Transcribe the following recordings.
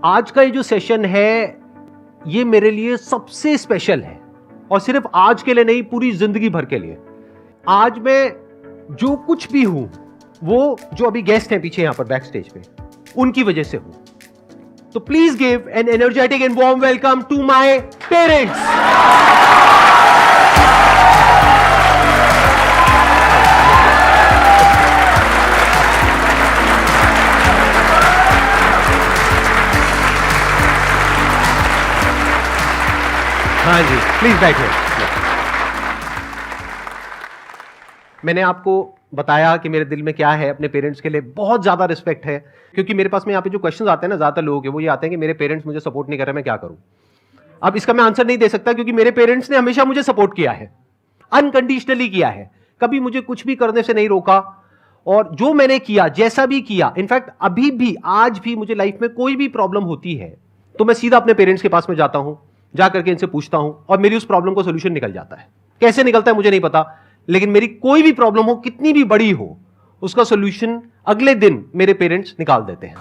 आज का ये जो सेशन है ये मेरे लिए सबसे स्पेशल है और सिर्फ आज के लिए नहीं, पूरी जिंदगी भर के लिए। आज मैं जो कुछ भी हूं वो जो अभी गेस्ट हैं पीछे यहां पर बैक स्टेज पे, उनकी वजह से हूं। तो please give an energetic and warm welcome to my parents. हाँ जी, प्लीज बैठिए। मैंने आपको बताया कि मेरे दिल में क्या है, अपने पेरेंट्स के लिए बहुत ज्यादा रिस्पेक्ट है, क्योंकि मेरे पास में यहाँ पे जो क्वेश्चंस आते हैं ना ज्यादातर लोगों के, वो ये आते हैं कि मेरे पेरेंट्स मुझे सपोर्ट नहीं कर रहे, मैं क्या करूं। अब इसका मैं आंसर नहीं दे सकता, क्योंकि मेरे पेरेंट्स ने हमेशा मुझे सपोर्ट किया है, अनकंडीशनली किया है, कभी मुझे कुछ भी करने से नहीं रोका। और जो मैंने किया, जैसा भी किया, इनफैक्ट अभी भी, आज भी मुझे लाइफ में कोई भी प्रॉब्लम होती है तो मैं सीधा अपने पेरेंट्स के पास में जाता हूं, जाकर के इनसे पूछता हूं और मेरी उस प्रॉब्लम को सोल्यूशन निकल जाता है। कैसे निकलता है मुझे नहीं पता, लेकिन मेरी कोई भी प्रॉब्लम हो, कितनी भी बड़ी हो, उसका सोल्यूशन अगले दिन मेरे पेरेंट्स निकाल देते हैं।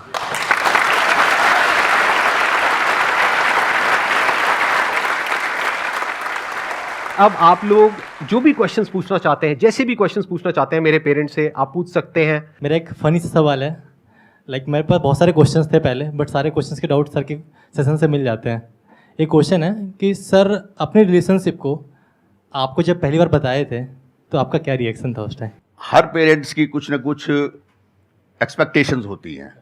अब आप लोग जो भी क्वेश्चंस पूछना चाहते हैं, जैसे भी क्वेश्चंस पूछना चाहते हैं मेरे पेरेंट्स से, आप पूछ सकते हैं। मेरा एक फनी सा सवाल है। मेरे पास बहुत सारे क्वेश्चंस थे पहले, बट सारे क्वेश्चंस के डाउट सर के सेशन से मिल जाते हैं। एक क्वेश्चन है कि सर अपने रिलेशनशिप को आपको जब पहली बार बताए थे तो आपका क्या रिएक्शन था उस टाइम? हर पेरेंट्स की कुछ ना कुछ एक्सपेक्टेशंस होती हैं।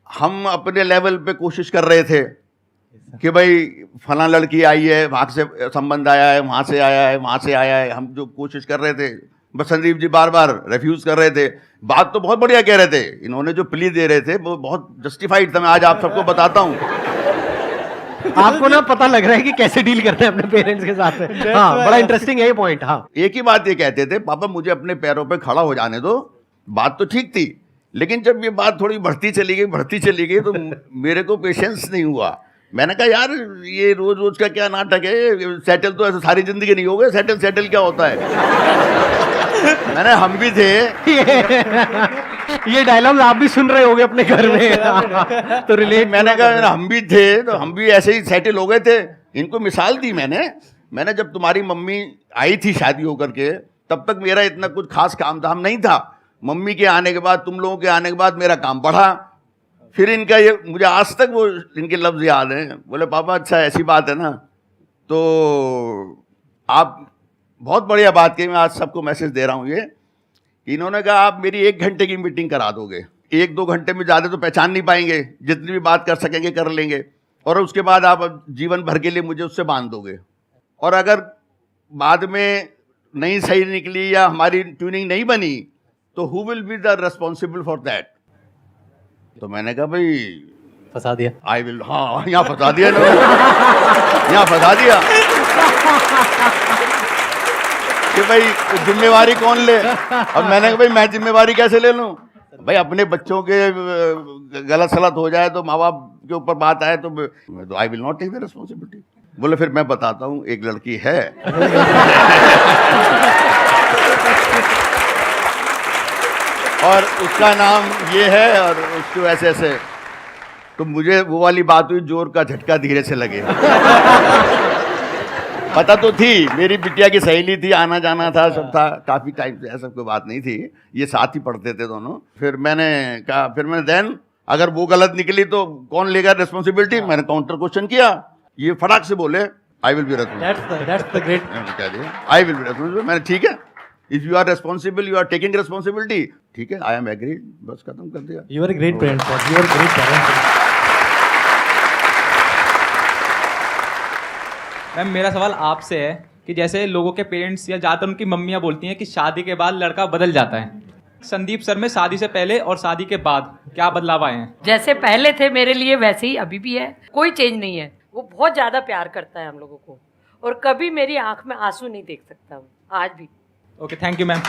हम अपने लेवल पे कोशिश कर रहे थे कि भाई फला लड़की आई है, वहाँ से संबंध आया है, वहाँ से आया है, वहाँ से आया है। हम जो कोशिश कर रहे थे, बस संदीप जी बार बार रेफ्यूज कर रहे थे। बात तो बहुत बढ़िया कह रहे थे, इन्होंने जो प्ली दे रहे थे वो बहुत जस्टिफाइड था। मैं आज आप सबको बताता हूँ। आपको ना पता लग रहा है कि कैसे डील करते हैं अपने पेरेंट्स के साथ। हाँ, बड़ा इंटरेस्टिंग है ये पॉइंट। हाँ, एक ही बात ये कहते थे, पापा मुझे अपने पैरों पे खड़ा हो जाने दो। बात तो ठीक थी, लेकिन जब ये बात थोड़ी बढ़ती चली गई तो मेरे को पेशेंस नहीं हुआ। मैंने कहा यार ये रोज रोज का क्या नाटक है, सेटल तो ऐसे सारी जिंदगी नहीं हो गए, सेटल क्या होता है। मैंने हम भी थे ये डायलॉग आप भी सुन रहे होगे अपने घर में तो रिलेट। मैंने कहा हम भी थे तो हम भी ऐसे ही सेटल हो गए थे। इनको मिसाल दी मैंने जब तुम्हारी मम्मी आई थी शादी होकर के, तब तक मेरा इतना कुछ खास काम धाम नहीं था। मम्मी के आने के बाद, तुम लोगों के आने के बाद मेरा काम बढ़ा। फिर इनका ये, मुझे आज तक वो इनके लफ्ज याद हैं। बोले पापा अच्छा ऐसी बात है ना, तो आप बहुत बढ़िया बात कही। मैं आज सबको मैसेज दे रहा हूँ ये, इन्होंने कहा आप मेरी 1 घंटे की मीटिंग करा दोगे, 1-2 घंटे में ज़्यादा तो पहचान नहीं पाएंगे, जितनी भी बात कर सकेंगे कर लेंगे, और उसके बाद आप जीवन भर के लिए मुझे उससे बांध दोगे। और अगर बाद में नहीं सही निकली या हमारी ट्यूनिंग नहीं बनी तो who will be the responsible for that. तो मैंने कहा भाई फंसा दिया। आई विल, हाँ यहाँ फंसा दिया ना, यहाँ फंसा दिया कि भाई जिम्मेवारी कौन ले। अब मैंने कहा भाई मैं जिम्मेवारी कैसे ले लूं? भाई अपने बच्चों के गलत सलत हो जाए तो, माँ बाप के ऊपर बात आए तो I will not take the responsibility. बोले फिर मैं बताता हूँ, एक लड़की है और उसका नाम ये है और उसको ऐसे ऐसे। तो मुझे वो वाली बात हुई, जोर का झटका धीरे से लगे। पता तो थी, मेरी बिटिया की सहेली थी, आना जाना था, सब था, काफ़ी टाइम से, ऐसा कोई बात नहीं थी, ये साथ ही पढ़ते थे दोनों। फिर मैंने कहा, देन अगर वो गलत निकली तो कौन लेगा रिस्पॉन्सिबिलिटी? मैंने काउंटर क्वेश्चन किया, ये फटाक से बोले I will be responsible. I will be responsible. मैंने ठीक है, if you are responsible, you are taking responsibility, ठीक है, आई एम एग्रीड, बस खत्म कर दिया। You are a great parent sir, you are great parent. Ma'am मेरा सवाल आपसे है कि जैसे लोगों के पेरेंट्स या ज़्यादातर उनकी मम्मियाँ बोलती हैं कि शादी के बाद लड़का बदल जाता है, संदीप सर में शादी से पहले और शादी के बाद क्या बदलाव आए हैं? जैसे पहले थे मेरे लिए वैसे ही अभी भी है, कोई चेंज नहीं है। वो बहुत ज़्यादा प्यार करता है हम लोगों को और कभी मेरी आंख में आंसू नहीं देख सकता वो, आज भी। Okay, thank you ma'am.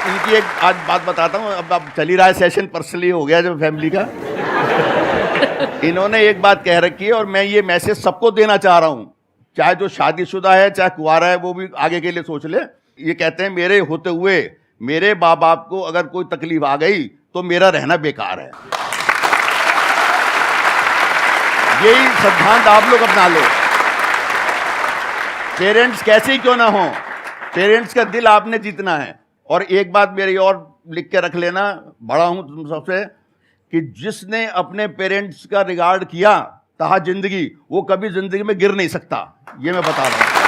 इनकी एक आज बात बताता हूँ। अब चल ही रहा है सेशन, पर्सनली हो गया जब फैमिली का। इन्होंने एक बात कह रखी है और मैं ये मैसेज सबको देना चाह रहा हूँ, चाहे जो शादीशुदा है चाहे कुंवारा है, वो भी आगे के लिए सोच ले। ये कहते हैं मेरे होते हुए मेरे माँ बाप को अगर कोई तकलीफ आ गई तो मेरा रहना बेकार है। यही सिद्धांत आप लोग अपना लो। पेरेंट्स कैसे ही क्यों ना हो, पेरेंट्स का दिल आपने जीतना है। और एक बात मेरी और लिख के रख लेना, बड़ा हूं तुम सबसे, कि जिसने अपने पेरेंट्स का रिगार्ड किया तहा जिंदगी, वो कभी जिंदगी में गिर नहीं सकता, ये मैं बता रहा हूं।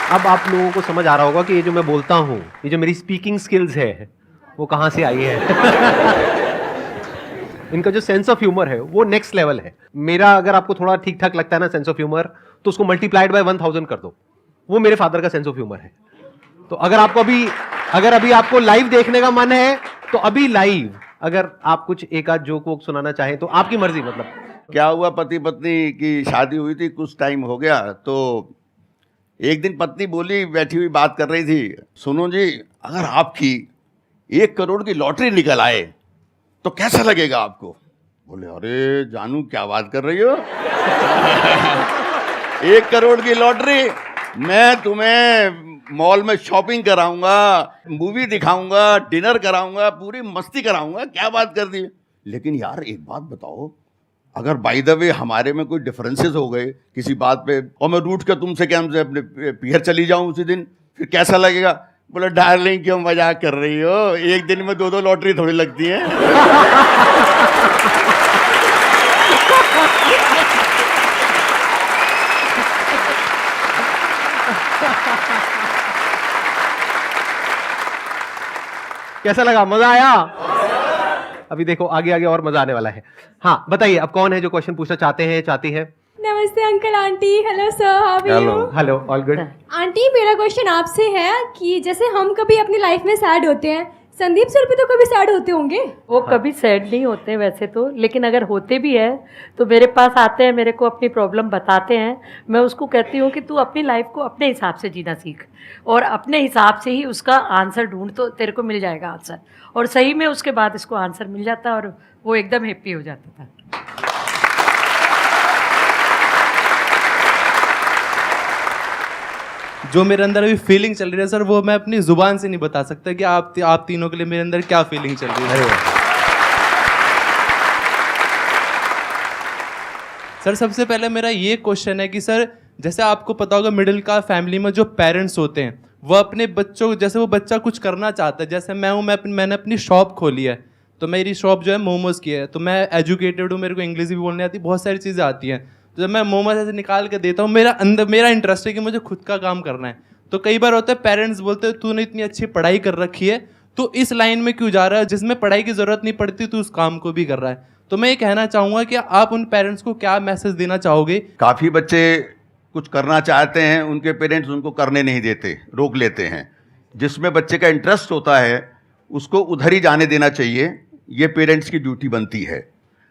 अब आप लोगों को समझ आ रहा होगा कि ये जो मैं बोलता हूँ, ये जो मेरी स्पीकिंग स्किल्स है, वो कहाँ से आई है। इनका जो सेंस ऑफ ह्यूमर है वो नेक्स्ट लेवल है। मेरा अगर आपको थोड़ा ठीक ठाक लगता है ना सेंस ऑफ ह्यूमर, तो उसको मल्टीप्लाइड बाय 1000 कर दो, वो मेरे फादर का सेंस ऑफ ह्यूमर है। तो अगर अभी आपको लाइव देखने का मन है तो अभी लाइव, अगर आप कुछ एक आध जोक वोक सुनाना चाहें तो आपकी मर्जी। मतलब क्या हुआ, पति पत्नी की शादी हुई थी, कुछ टाइम हो गया, तो एक दिन पत्नी बोली, बैठी हुई बात कर रही थी, सुनो जी, अगर आपकी 1 करोड़ की लॉटरी निकल आए तो कैसा लगेगा आपको? बोले, अरे जानू क्या बात कर रही हो। 1 करोड़ की लॉटरी, मैं तुम्हें मॉल में शॉपिंग कराऊंगा, मूवी दिखाऊंगा, डिनर कराऊंगा, पूरी मस्ती कराऊंगा, क्या बात कर दी। लेकिन यार एक बात बताओ, अगर बाय द वे हमारे में कोई डिफरेंसेस हो गए किसी बात पे, और मैं रूठ कर तुमसे क्या हमसे अपने पियर चली जाऊं उसी दिन, फिर कैसा लगेगा? बोले, डार्लिंग क्यों मजाक कर रही हो, एक दिन में 2-2 लॉटरी थोड़ी लगती है। कैसा लगा, मजा आया? अभी देखो आगे आगे और मजा आने वाला है। हाँ बताइए, अब कौन है जो क्वेश्चन पूछना चाहते हैं, चाहती है? नमस्ते uncle aunty. Hello sir, how are you? Hello, all good. Aunty मेरा क्वेश्चन आपसे है कि जैसे हम कभी अपनी लाइफ में सैड होते हैं, संदीप सर भी तो कभी सैड होते होंगे? वो कभी सैड नहीं होते वैसे तो, लेकिन अगर होते भी है तो मेरे पास आते हैं, मेरे को अपनी प्रॉब्लम बताते हैं। मैं उसको कहती हूँ कि तू अपनी लाइफ को अपने हिसाब से जीना सीख, और अपने हिसाब से ही उसका आंसर ढूंढ, तो तेरे को मिल जाएगा आंसर। और सही में उसके बाद इसको आंसर मिल जाता और वो एकदम हैप्पी हो जाता था। जो मेरे अंदर अभी फीलिंग चल रही है सर, वो मैं अपनी जुबान से नहीं बता सकता कि आप तीनों के लिए मेरे अंदर क्या फीलिंग चल रही है। सर सबसे पहले मेरा ये क्वेश्चन है कि सर जैसे आपको पता होगा मिडिल क्लास फैमिली में जो पेरेंट्स होते हैं वो अपने बच्चों, जैसे वो बच्चा कुछ करना चाहता है, जैसे मैं हूँ, मैंने अपनी शॉप खोली है, तो मेरी शॉप जो है मोमोज की है, तो मैं एजुकेटेड हूँ, मेरे को इंग्लिश भी बोलने आती है, बहुत सारी चीज़ें आती हैं। तो जब मैं मोमोज ऐसे निकाल के देता हूँ, मेरा इंटरेस्ट है कि मुझे खुद का काम करना है। तो कई बार होता है पेरेंट्स बोलते हैं तूने इतनी अच्छी पढ़ाई कर रखी है तो इस लाइन में क्यों जा रहा है, जिसमें पढ़ाई की ज़रूरत नहीं पड़ती तो उस काम को भी कर रहा है। तो मैं ये कहना चाहूँगा कि आप उन पेरेंट्स को क्या मैसेज देना चाहोगे? काफ़ी बच्चे कुछ करना चाहते हैं, उनके पेरेंट्स उनको करने नहीं देते, रोक लेते हैं। जिसमें बच्चे का इंटरेस्ट होता है उसको उधर ही जाने देना चाहिए, ये पेरेंट्स की ड्यूटी बनती है।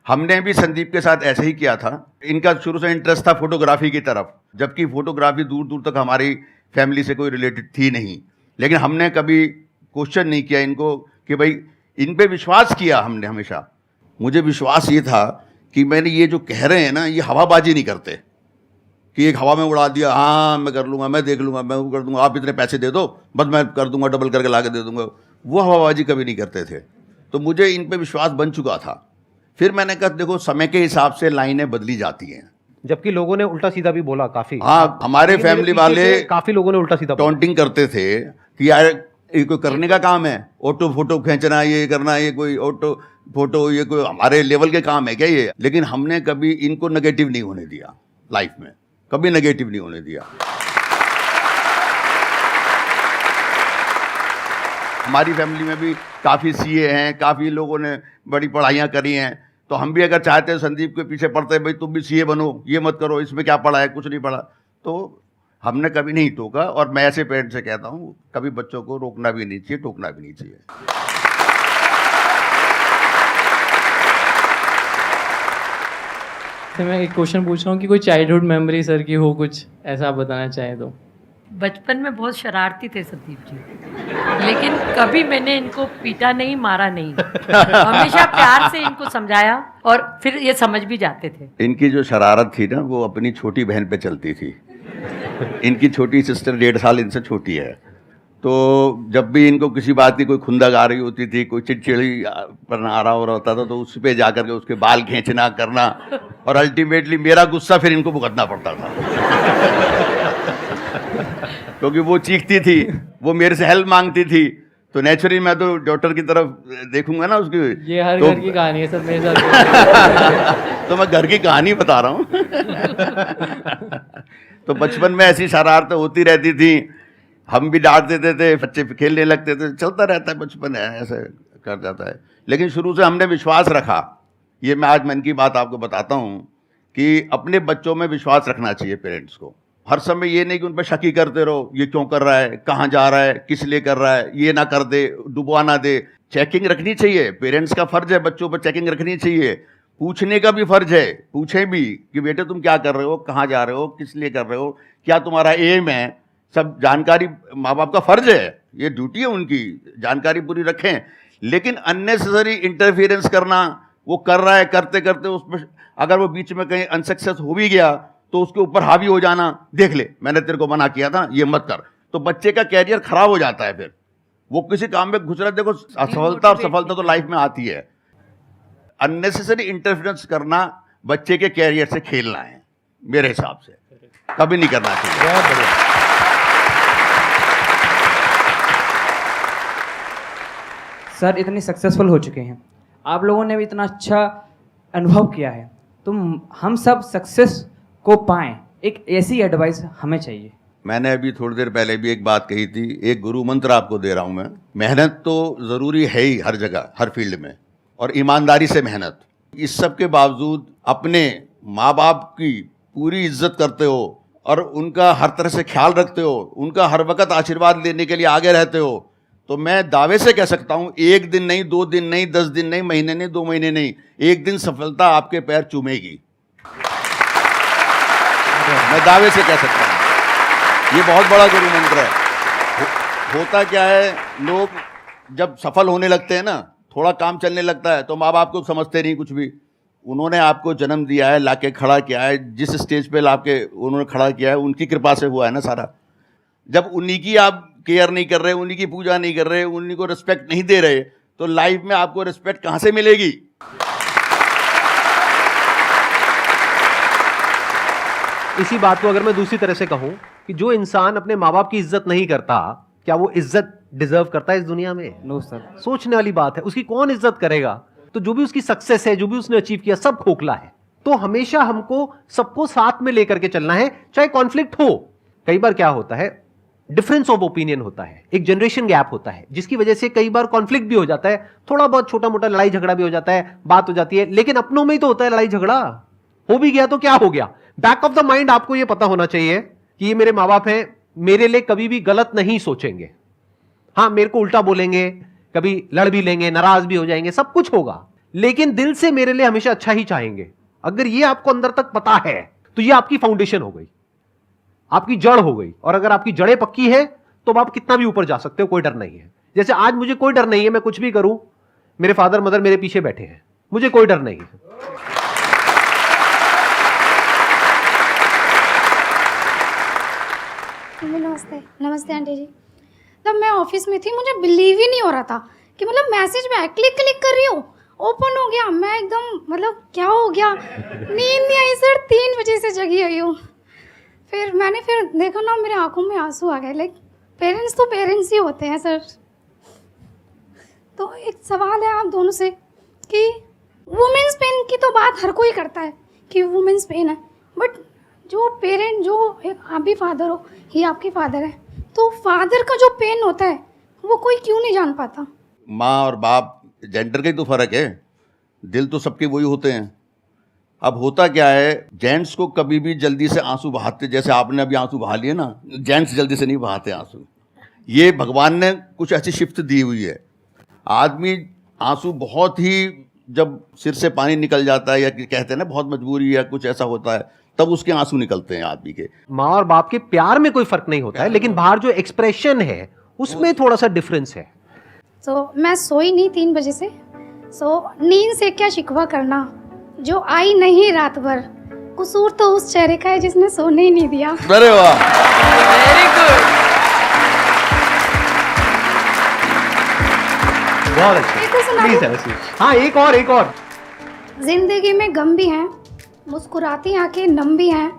हमने भी संदीप के साथ ऐसे ही किया था। इनका शुरू से इंटरेस्ट था फोटोग्राफी की तरफ, जबकि फोटोग्राफी दूर दूर तक हमारी फैमिली से कोई रिलेटेड थी नहीं। लेकिन हमने कभी क्वेश्चन नहीं किया इनको कि भाई, इन पे विश्वास किया हमने हमेशा। मुझे विश्वास ये था कि मैंने ये जो कह रहे हैं ना, ये हवाबाजी नहीं करते कि एक हवा में उड़ा दिया, हाँ मैं कर लूँगा, मैं देख लूँगा, मैं वो कर दूँगा, आप इतने पैसे दे दो बस मैं कर दूँगा, डबल करके ला के दे दूँगा। वो हवाबाजी कभी नहीं करते थे। तो मुझे इन पे विश्वास बन चुका था। फिर मैंने कहा देखो समय के हिसाब से लाइनें बदली जाती हैं। जबकि लोगों ने उल्टा सीधा भी बोला काफी। हाँ, हमारे फैमिली वाले काफी लोगों ने उल्टा सीधा टॉन्टिंग करते थे कि यार ये कोई करने का काम है, ऑटो फोटो खींचना, ये करना, ये कोई ऑटो फोटो, ये कोई हमारे लेवल के काम है क्या ये? लेकिन हमने कभी इनको नेगेटिव नहीं होने दिया, लाइफ में कभी नेगेटिव नहीं होने दिया। हमारी फैमिली में भी काफ़ी सीए हैं, काफ़ी लोगों ने बड़ी पढ़ाइयाँ करी हैं। तो हम भी अगर चाहते हैं संदीप के पीछे पढ़ते हैं, भाई तुम भी सीए बनो, ये मत करो, इसमें क्या पढ़ा है, कुछ नहीं पढ़ा, तो हमने कभी नहीं टोका। और मैं ऐसे पेरेंट्स से कहता हूँ कभी बच्चों को रोकना भी नहीं चाहिए, टोकना भी नहीं चाहिए। तो मैं एक क्वेश्चन पूछ रहा हूँ कि कोई चाइल्डहुड मेमोरी सर की हो, कुछ ऐसा आप बताना चाहें तो? बचपन में बहुत शरारती थे संदीप जी, लेकिन कभी मैंने इनको पीटा नहीं, मारा नहीं, हमेशा प्यार से इनको समझाया और फिर ये समझ भी जाते थे। इनकी जो शरारत थी ना वो अपनी छोटी बहन पे चलती थी। इनकी छोटी सिस्टर 1.5 साल इनसे छोटी है, तो जब भी इनको किसी बात की कोई खुंदक आ रही होती थी, कोई चिड़चिड़ी पर आ रहा हो रहा होता था, तो उस पे जाकर के उसके बाल खींचना करना, और अल्टीमेटली मेरा गुस्सा फिर इनको भुगतना पड़ता था। क्योंकि वो चीखती थी, वो मेरे से हेल्प मांगती थी, तो नेचुरली मैं तो डॉक्टर की तरफ देखूंगा ना उसकी। ये हर तो, घर की कहानी है सर मेरे साथ। तो मैं घर की कहानी बता रहा हूँ। तो बचपन में ऐसी शरारतें होती रहती थी, हम भी डांट देते थे, बच्चे खेलने लगते थे, चलता रहता है, बचपन है, ऐसे कर जाता है। लेकिन शुरू से हमने विश्वास रखा, ये मैं आज मन की बात आपको बताता हूँ कि अपने बच्चों में विश्वास रखना चाहिए पेरेंट्स को। हर समय ये नहीं कि उन पर शकी करते रहो, ये क्यों कर रहा है, कहाँ जा रहा है, किस लिए कर रहा है, ये ना कर दे, डुबवा ना दे। चेकिंग रखनी चाहिए, पेरेंट्स का फर्ज है बच्चों पर चेकिंग रखनी चाहिए, पूछने का भी फर्ज है, पूछें भी कि बेटे तुम क्या कर रहे हो, कहाँ जा रहे हो, किस लिए कर रहे हो, क्या तुम्हारा एम है, सब जानकारी माँ बाप का फर्ज है, ये ड्यूटी है उनकी, जानकारी पूरी रखें। लेकिन अननेसेसरी इंटरफियरेंस करना, वो कर रहा है, करते करते उसमें अगर वो बीच में कहीं अनसक्सेस हो भी गया तो उसके ऊपर हावी हो जाना, देख ले मैंने तेरे को मना किया था, ये मत कर, तो बच्चे का कैरियर खराब हो जाता है। फिर वो किसी काम में घुस रहा है, देखो असफलता और सफलता तो लाइफ में आती है। अननेसेसरी इंटरफेरेंस करना बच्चे के कैरियर से खेलना है, मेरे हिसाब से कभी नहीं करना चाहिए। बहुत बढ़िया। सर इतने सक्सेसफुल हो चुके हैं, आप लोगों ने भी इतना अच्छा अनुभव किया है, तो हम सब सक्सेस को पाएं, एक ऐसी एडवाइस हमें चाहिए। मैंने अभी थोड़ी देर पहले भी एक बात कही थी, एक गुरु मंत्र आपको दे रहा हूं मैं। मेहनत तो ज़रूरी है ही हर जगह, हर फील्ड में, और ईमानदारी से मेहनत। इस सब के बावजूद अपने माँ बाप की पूरी इज्जत करते हो और उनका हर तरह से ख्याल रखते हो, उनका हर वक्त आशीर्वाद लेने के लिए आगे रहते हो, तो मैं दावे से कह सकता हूं, एक दिन नहीं, 2 दिन नहीं, 10 दिन नहीं, महीने नहीं, 2 महीने नहीं, एक दिन सफलता आपके पैर चूमेगी। मैं दावे से कह सकता हूं, ये बहुत बड़ा गुरु मंत्र है। होता क्या है, लोग जब सफल होने लगते हैं ना, थोड़ा काम चलने लगता है, तो माँ बाप को समझते नहीं कुछ भी। उन्होंने आपको जन्म दिया है, लाके खड़ा किया है, जिस स्टेज पे लाके उन्होंने खड़ा किया है, उनकी कृपा से हुआ है ना सारा। जब उन्हीं की आप केयर नहीं कर रहे, उन्हीं की पूजा नहीं कर रहे, उन्हीं को रिस्पेक्ट नहीं दे रहे, तो लाइफ में आपको रिस्पेक्ट कहाँ से मिलेगी? इसी बात को अगर मैं दूसरी तरह से कहूं कि जो इंसान अपने माँ बाप की इज्जत नहीं करता, क्या वो इज्जत डिजर्व करता है इस दुनिया में? No sir. सोचने वाली बात है, उसकी कौन इज्जत करेगा? तो जो भी उसकी सक्सेस है, जो भी उसने अचीव किया, सब खोखला है। तो हमेशा हमको सबको साथ में लेकर के चलना है, चाहे कॉन्फ्लिक्ट हो। कई बार क्या होता है, डिफरेंस ऑफ ओपिनियन होता है, एक जनरेशन गैप होता है, जिसकी वजह से कई बार कॉन्फ्लिक्ट भी हो जाता है, थोड़ा बहुत छोटा मोटा लड़ाई झगड़ा भी हो जाता है, बात हो जाती है, लेकिन अपनों में ही तो होता है लड़ाई झगड़ा। हो भी गया तो क्या हो गया? बैक ऑफ द माइंड आपको यह पता होना चाहिए कि ये मेरे माँ बाप हैं, मेरे लिए कभी भी गलत नहीं सोचेंगे। हाँ, मेरे को उल्टा बोलेंगे, कभी लड़ भी लेंगे, नाराज भी हो जाएंगे, सब कुछ होगा, लेकिन दिल से मेरे लिए हमेशा अच्छा ही चाहेंगे। अगर ये आपको अंदर तक पता है तो ये आपकी फाउंडेशन हो गई, आपकी जड़ हो गई। और अगर आपकी जड़ें पक्की है तो आप कितना भी ऊपर जा सकते हो, कोई डर नहीं है। जैसे आज मुझे कोई डर नहीं है, मैं कुछ भी करूं, मेरे फादर मदर मेरे पीछे बैठे हैं, मुझे कोई डर नहीं है। नमस्ते। नमस्ते आंटी जी। तब मैं ऑफिस में थी, मुझे बिलीव ही नहीं हो रहा था कि मतलब मैसेज में क्लिक कर रही हूँ, ओपन हो गया, मैं एकदम मतलब क्या हो गया, नींद नहीं आई सर, 3 बजे से जगी हुई हूँ। फिर मैंने देखा ना, मेरे आंखों में आंसू आ गए। लाइक पेरेंट्स तो पेरेंट्स ही होते हैं सर। तो एक सवाल है आप दोनों से कि वुमेन्स पेन की तो बात हर कोई करता है कि वुमेन्स पेन है, बट जो पेरेंट, जो आप भी फादर हो, ये आपके फादर है, तो फादर का जो पेन होता है वो कोई क्यों नहीं जान पाता? माँ और बाप जेंडर का ही तो फर्क है, दिल तो सबके वही होते हैं। अब होता क्या है, जेंट्स को कभी भी जल्दी से आंसू बहाते, जैसे आपने अभी आंसू बहा लिए ना, जेंट्स जल्दी से नहीं बहाते आंसू। ये भगवान ने कुछ ऐसी शिफ्ट दी हुई है। आदमी आंसू बहुत ही जब सिर से पानी निकल जाता है या कि कहते हैं ना बहुत मजबूरी या कुछ ऐसा होता है, तब उसके आंसू निकलते हैं आदमी के। माँ और बाप के प्यार में कोई फर्क नहीं होता है, लेकिन बाहर जो एक्सप्रेशन है उसमें थोड़ा सा डिफरेंस है। तो मैं सोई नहीं 3 बजे से। नींद से क्या शिकवा करना, जो आई नहीं रात भर, कसूर तो उस चेहरे का है जिसने सोने ही नहीं दिया। अरे वाह, बहुत अच्छा। एक और सुना प्लीज दूं? ऐसे। हाँ, एक और। जिंदगी में गम भी हैं, मुस्कुराती आंखें नम भी हैं।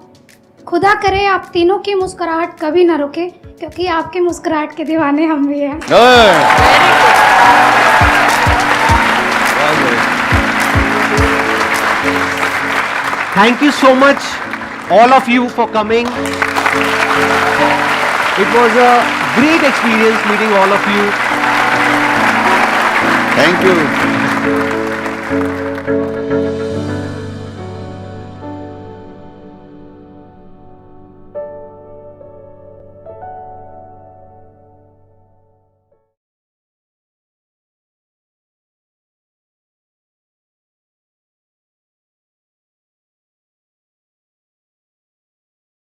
खुदा करे आप तीनों की मुस्कुराहट कभी ना रुके, क्योंकि आपके मुस्कुराहट के दीवाने हम भी हैं। Thank you so much, all of you, for coming. It was a great experience meeting all of you. Thank you.